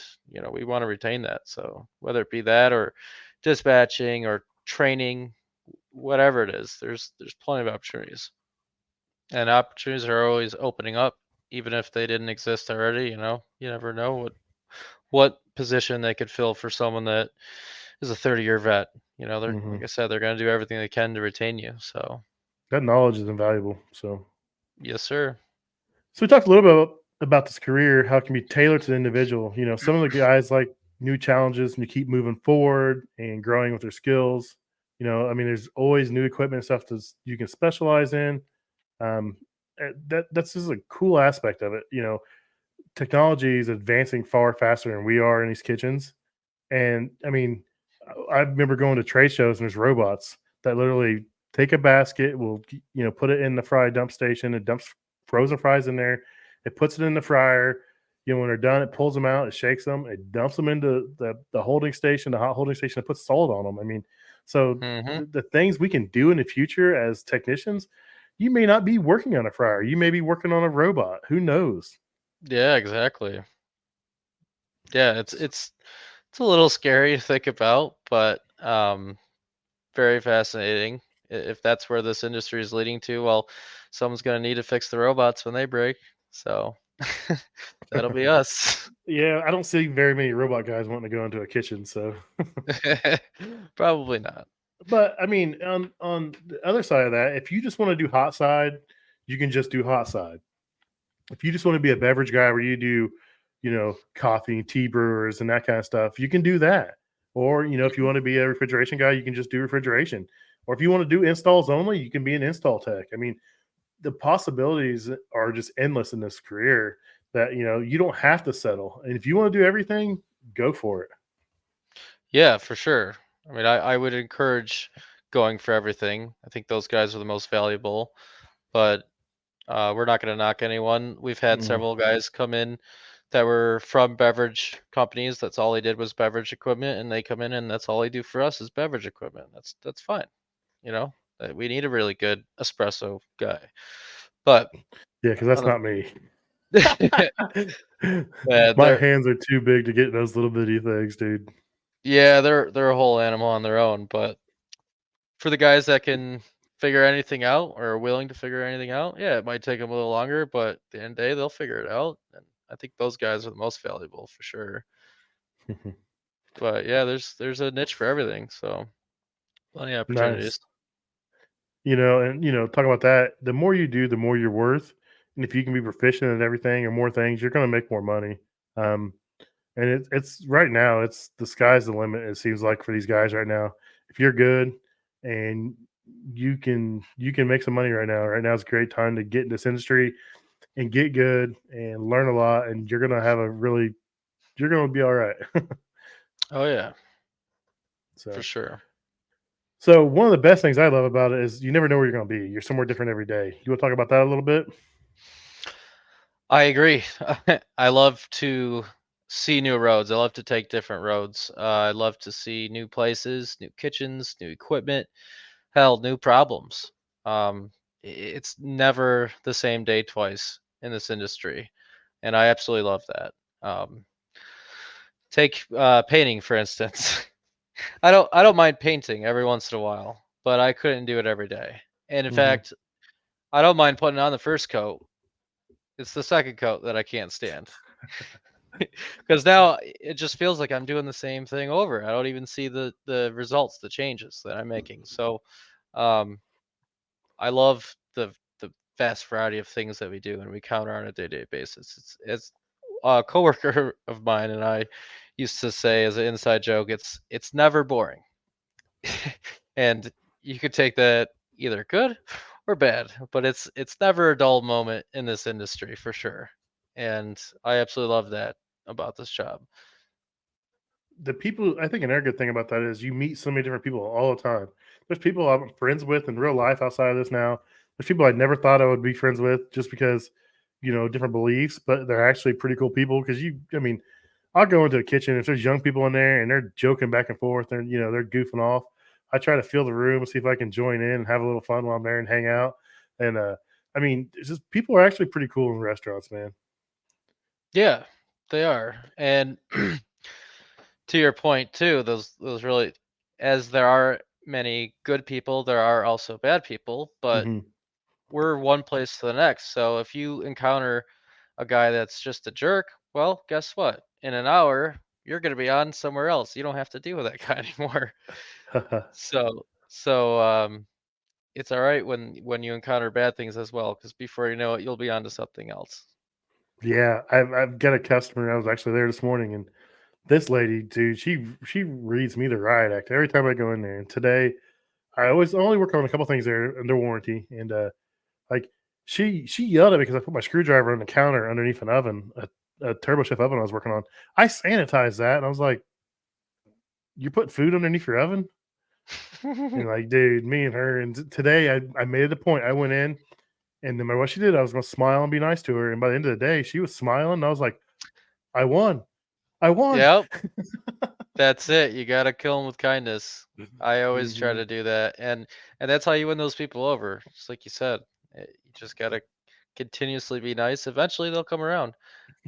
we want to retain that. So whether it be that or dispatching or training, whatever it is, there's plenty of opportunities, and opportunities are always opening up, even if they didn't exist already. You never know what position they could fill for someone that is a 30-year vet. They're
Hmm.
like I said, they're going to do everything they can to retain you. So
That knowledge is invaluable.
yes, sir.
So we talked a little bit about this career, how it can be tailored to the individual. Some of the guys like new challenges and you keep moving forward and growing with their skills. I mean, there's always new equipment and stuff that you can specialize in. That's just a cool aspect of it. Technology is advancing far faster than we are in these kitchens. And I mean, I remember going to trade shows and there's robots that literally take a basket, will put it in the fry dump station, it dumps frozen fries in there, it puts it in the fryer. When they're done, it pulls them out, it shakes them, it dumps them into the holding station, the hot holding station, it puts salt on them. I mean, so
Hmm.
the things we can do in the future as technicians, you may not be working on a fryer, you may be working on a robot. Who knows?
Yeah, exactly. Yeah, it's a little scary to think about, but very fascinating. If that's where this industry is leading to, well, someone's going to need to fix the robots when they break. So that'll be us.
Yeah, I don't see very many robot guys wanting to go into a kitchen. So,
Probably not.
but I mean, on the other side of that, if you just want to do hot side, you can just do hot side. If you just want to be a beverage guy where you do, coffee and tea brewers and that kind of stuff, you can do that. Or, if you want to be a refrigeration guy, you can just do refrigeration. Or if you want to do installs only, you can be an install tech. I mean, the possibilities are just endless in this career that, you don't have to settle. And if you want to do everything, go for it.
Yeah, for sure. I mean, I would encourage going for everything. I think those guys are the most valuable, but we're not going to knock anyone. We've had
Mhm.
several guys come in that were from beverage companies. That's all they did was beverage equipment, and they come in and that's all they do for us is beverage equipment. That's fine. We need a really good espresso guy, but
Yeah, because that's
on
not me.
the yeah,
My
they're
hands are too big to get those little bitty things, dude.
yeah they're a whole animal on their own. But for the guys that can figure anything out or are willing to figure anything out, yeah, it might take them a little longer, but at the end of the day, they'll figure it out. And I think those guys are the most valuable for sure. But yeah, there's a niche for everything, so plenty of
Nice.
opportunities.
And talking about that, the more you do, the more you're worth. And if you can be proficient at everything or more things, you're going to make more money. Um, and it's right now, it's the sky's the limit. It seems like for these guys right now, if you're good and you can make some money right now. Right now is a great time to get in this industry and get good and learn a lot. And you're going to be all right.
Oh yeah, for
So.
sure.
So one of the best things I love about it is you never know where you're going to be. You're somewhere different every day. You want to talk about that a little bit?
I agree. I love to see new roads. I love to take different roads. I love to see new places, new kitchens, new equipment, hell, new problems. It's never the same day twice in this industry, and I absolutely love that. Take painting for instance. I don't mind painting every once in a while, but I couldn't do it every day. And in
Hmm.
fact, I don't mind putting on the first coat. It's the second coat that I can't stand. because now it just feels like I'm doing the same thing over. I don't even see the results, the changes that I'm making. So um, I love the vast variety of things that we do and we counter on a day-to-day basis. It's a coworker of mine and I used to say as an inside joke, it's never boring. And you could take that either good or bad, but it's never a dull moment in this industry for sure. And I absolutely love that about this job.
The people, I think another good thing about that is you meet so many different people all the time. There's people I'm friends with in real life outside of this now. There's people I never thought I would be friends with just because, different beliefs, but they're actually pretty cool people. Because I mean, I'll go into a kitchen if there's young people in there and they're joking back and forth and they're goofing off. I try to fill the room and see if I can join in and have a little fun while I'm there and hang out. And I mean, it's just people are actually pretty cool in restaurants, man.
Yeah, they are. And to your point too, those really, as there are many good people, there are also bad people, but
Hmm.
we're one place to the next. So if you encounter a guy that's just a jerk, well, guess what? In an hour, you're going to be on somewhere else. You don't have to deal with that guy anymore. So it's all right when you encounter bad things as well, because before you know it, you'll be on to something else.
Yeah, I've got a customer. I was actually there this morning, and this lady, dude, she reads me the riot act every time I go in there. And today, I always only work on a couple things there under warranty, and like she yelled at me because I put my screwdriver on the counter underneath an oven, a turbo chef oven I was working on. I sanitized that, and I was like, "You're putting food underneath your oven?" And like, dude, me and her, and today I made it a point. I went in, and no matter what she did, I was gonna smile and be nice to her. And by the end of the day, she was smiling. And I was like, "I won, I won."
Yep, that's it. You gotta kill them with kindness. I always try
Hmm.
to do that, and that's how you win those people over. Just like you said, you just gotta continuously be nice. Eventually, they'll come around.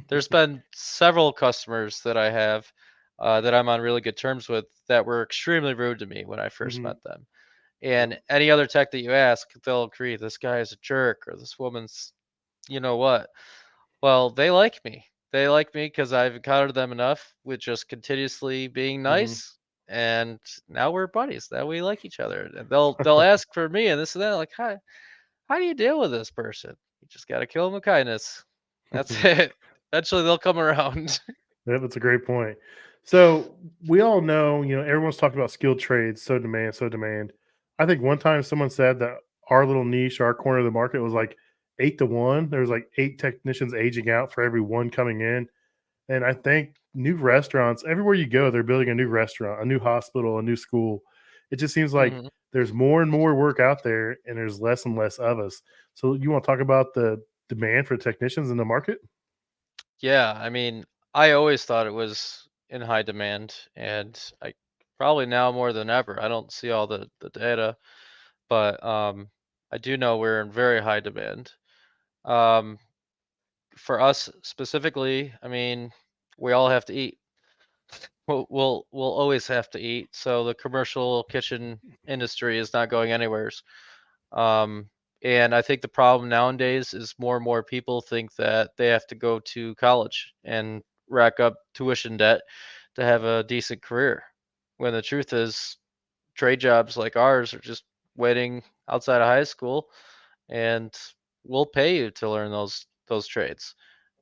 There's been several customers that I have that I'm on really good terms with that were extremely rude to me when I first
Hmm.
met them.
Yep.
And any other tech that you ask, they'll agree this guy is a jerk or this woman's, you know what. Well, they like me. They like me because I've encountered them enough with just continuously being
Hmm.
nice. And now we're buddies. Now we like each other. And they'll ask for me and this and that. Like, how do you deal with this person? You just gotta kill them with kindness. That's it. Eventually they'll come around.
Yeah, that's a great point. So we all know, everyone's talking about skilled trades, so demand, so demand. I think one time someone said that our little niche, our corner of the market was like 8 to 1. There was like 8 technicians aging out for every one coming in. And I think new restaurants, everywhere you go, they're building a new restaurant, a new hospital, a new school. It just seems like
Mhm.
there's more and more work out there and there's less and less of us. So you want to talk about the demand for technicians in the market?
Yeah, I mean, I always thought it was in high demand, and I probably now more than ever. I don't see all the data, but I do know we're in very high demand. Um, for us specifically, I mean, we all have to eat. We'll always have to eat. So the commercial kitchen industry is not going anywhere. Um, and I think the problem nowadays is more and more people think that they have to go to college and rack up tuition debt to have a decent career. When the truth is, trade jobs like ours are just waiting outside of high school, and we'll pay you to learn those trades.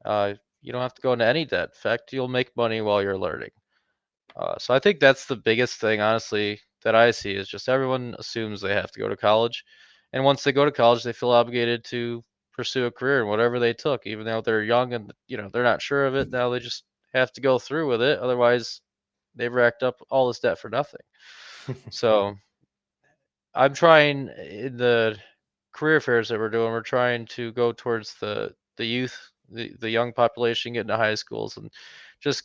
You don't have to go into any debt. In fact, you'll make money while you're learning. So I think that's the biggest thing, honestly, that I see is just everyone assumes they have to go to college, and once they go to college, they feel obligated to pursue a career in whatever they took, even though they're young and they're not sure of it. Now they just have to go through with it, otherwise they've racked up all this debt for nothing. So I'm trying in the career fairs that we're doing, we're trying to go towards the youth, the young population, get into high schools, and just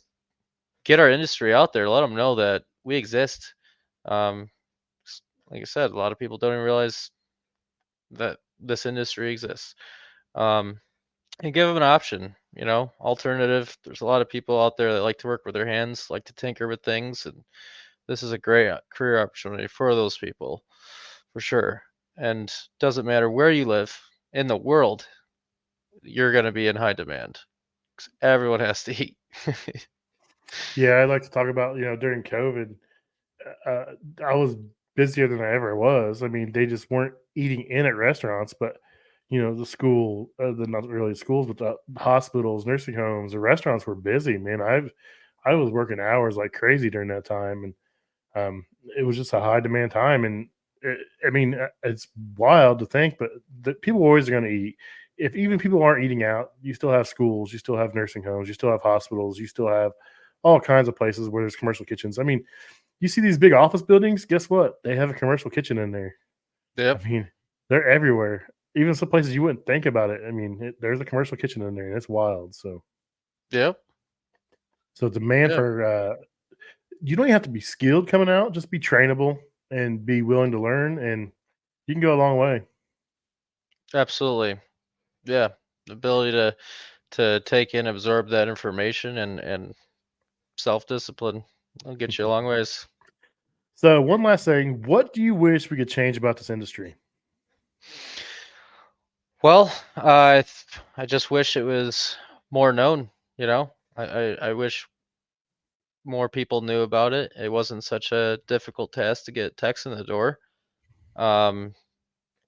get our industry out there. Let them know that we exist. Um, like I said, a lot of people don't even realize that this industry exists. Um, and give them an option. Alternative. There's a lot of people out there that like to work with their hands, like to tinker with things, and this is a great career opportunity for those people, for sure. And doesn't matter where you live in the world, you're going to be in high demand. 'Cause everyone has to eat.
Yeah, I like to talk about, during COVID, uh, I was busier than I ever was. I mean, they just weren't eating in at restaurants, but the school, the not really schools, but the hospitals, nursing homes, the restaurants were busy. Man, I was working hours like crazy during that time, and it was just a high demand time. And I mean, it's wild to think, but people always are going to eat. If even people aren't eating out, you still have schools, you still have nursing homes, you still have hospitals, you still have all kinds of places where there's commercial kitchens. I mean, you see these big office buildings, guess what? They have a commercial kitchen in there. I
Yep.
mean, they're everywhere. Even some places you wouldn't think about it. I mean, there's a commercial kitchen in there, and it's wild.
Yep.
So demand
Yeah.
for you don't even have to be skilled coming out, just be trainable and be willing to learn, and you can go a long way.
Absolutely. Yeah. The ability to take in, absorb that information and self-discipline. I'll get you a long ways.
So one last thing, what do you wish we could change about this industry?
Well, I just wish it was more known, you know? I wish more people knew about it. It wasn't such a difficult task to get techs in the door. Um,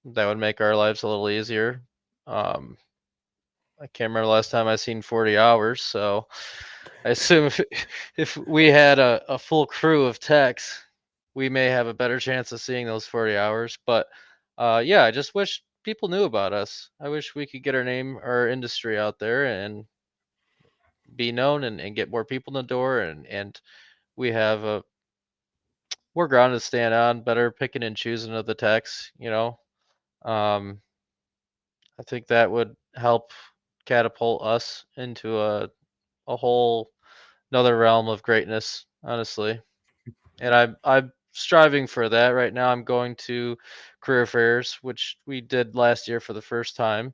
that would make our lives a little easier. Um, I can't remember the last time I seen 40 hours, so I assume if we had a full crew of techs, we may have a better chance of seeing those 40 hours. But yeah, I just wish people knew about us. I wish we could get our name, our industry out there and be known and get more people in the door and we have a more ground to stand on, better picking and choosing of the techs, you know. Um, I think that would help catapult us into a whole another realm of greatness, honestly. And I'm striving for that right now. I'm going to career fairs, which we did last year for the first time.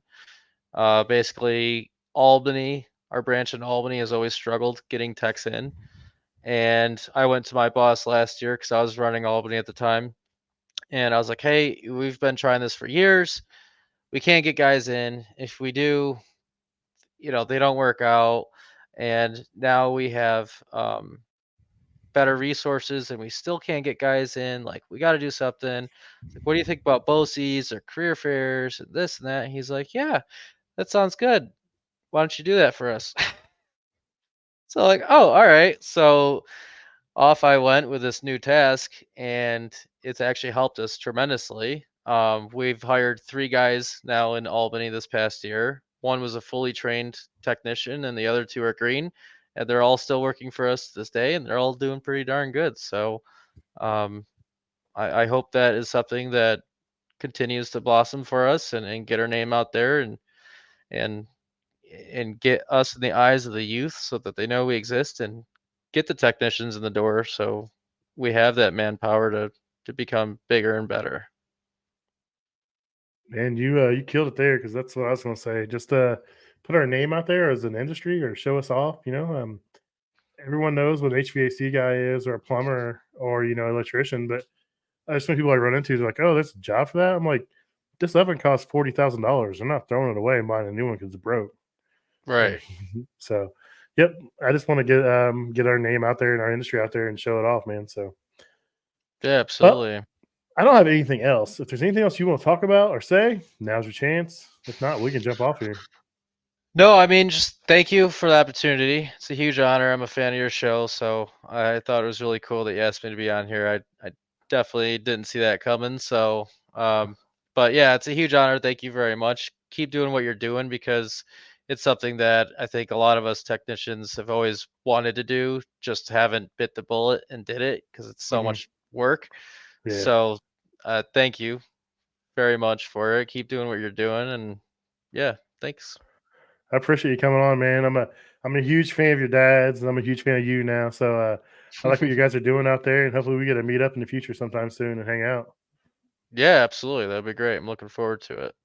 Basically, Albany, our branch in Albany, has always struggled getting techs in. And I went to my boss last year because I was running Albany at the time. And I was like, hey, we've been trying this for years. We can't get guys in. If we do, they don't work out. And now we have better resources and we still can't get guys in. Like, we got to do something. It's like, what do you think about BOCES or career fairs and this and that? And he's like, yeah, that sounds good. Why don't you do that for us? So, like, oh, all right. So off I went with this new task, and it's actually helped us tremendously. We've hired 3 guys now in Albany this past year. One was a fully trained technician, and the other 2 are green, and they're all still working for us this day, and they're all doing pretty darn good. So um, I hope that is something that continues to blossom for us and get our name out there and and get us in the eyes of the youth so that they know we exist and get the technicians in the door so we have that manpower to become bigger and better.
And you killed it there because that's what I was going to say. Just put our name out there as an industry or show us off. Everyone knows what an HVAC guy is or a plumber or electrician, but there's some people I run into. They're like, "Oh, there's a job for that." I'm like, "This oven costs $40,000. I'm not throwing it away and buying a new one because it's broke." And
Right.
so, yep, I just want to get our name out there and our industry out there and show it off, man. So,
Yeah,
well,
absolutely.
I don't have anything else. If there's anything else you want to talk about or say, now's your chance. If not, we can jump off here.
No, I mean, just thank you for the opportunity. It's a huge honor. I'm a fan of your show, so I thought it was really cool that you asked me to be on here. I definitely didn't see that coming. So, but yeah, it's a huge honor. Thank you very much. Keep doing what you're doing because it's something that I think a lot of us technicians have always wanted to do, just haven't bit the bullet and did it because it's so
Hmm.
much work.
Yeah,
So, thank you very much for it. Keep doing what you're doing, and yeah, thanks.
I appreciate you coming on, man. I'm a huge fan of your dad's, and I'm a huge fan of you now. So I like what you guys are doing out there, and hopefully we get to meet up in the future sometime soon and hang out.
Yeah, absolutely. That'd be great. I'm looking forward to it.